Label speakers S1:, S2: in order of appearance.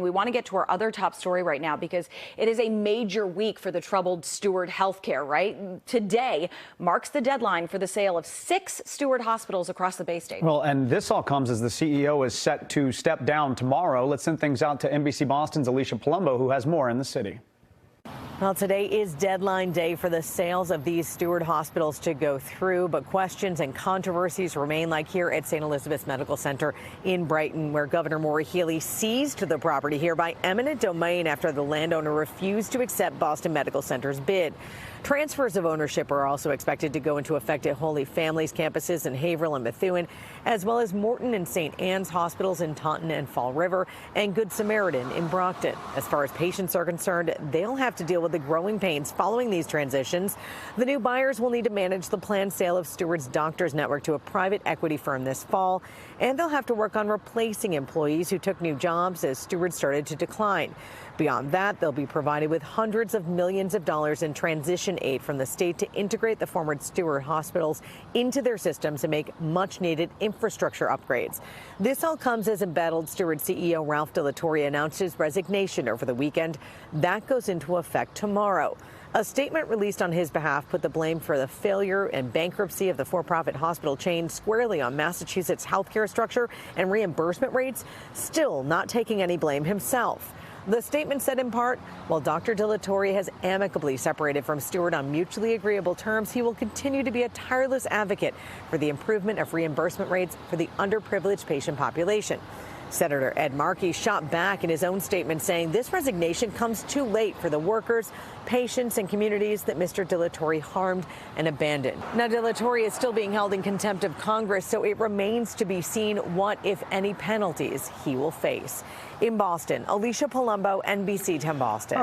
S1: We want to get to our other top story right now because it is a major week for the troubled Steward Health Care, right? Today marks the deadline for the sale of 6 Steward hospitals across the Bay State.
S2: Well, and this all comes as the CEO is set to step down tomorrow. Let's send things out to NBC Boston's Alicia Palumbo, who has more in the city.
S3: Well, today is deadline day for the sales of these Steward hospitals to go through, but questions and controversies remain, like here at St. Elizabeth's Medical Center in Brighton, where Governor Maura Healey seized the property here by eminent domain after the landowner refused to accept Boston Medical Center's bid. Transfers of ownership are also expected to go into effect at Holy Families campuses in Haverhill and Methuen, as well as Morton and St. Anne's hospitals in Taunton and Fall River, and Good Samaritan in Brockton. As far as patients are concerned, they'll have to deal with the growing pains following these transitions. The new buyers will need to manage the planned sale of Steward's Doctors Network to a private equity firm this fall, and they'll have to work on replacing employees who took new jobs as Steward started to decline. Beyond that, they'll be provided with hundreds of millions of dollars in transition aid from the state to integrate the former Steward hospitals into their systems and make much-needed infrastructure upgrades. This all comes as embattled Steward CEO Ralph De La Torre announced his resignation over the weekend. That goes into effect tomorrow. A statement released on his behalf put the blame for the failure and bankruptcy of the for-profit hospital chain squarely on Massachusetts' healthcare structure and reimbursement rates, still not taking any blame himself. The statement said in part, while Dr. De La Torre has amicably separated from Steward on mutually agreeable terms, he will continue to be a tireless advocate for the improvement of reimbursement rates for the underprivileged patient population. Senator Ed Markey shot back in his own statement, saying this resignation comes too late for the workers, patients, and communities that Mr. De La Torre harmed and abandoned. Now, De La Torre is still being held in contempt of Congress, so it remains to be seen what, if any, penalties he will face. In Boston, Alicia Palumbo, NBC 10 Boston.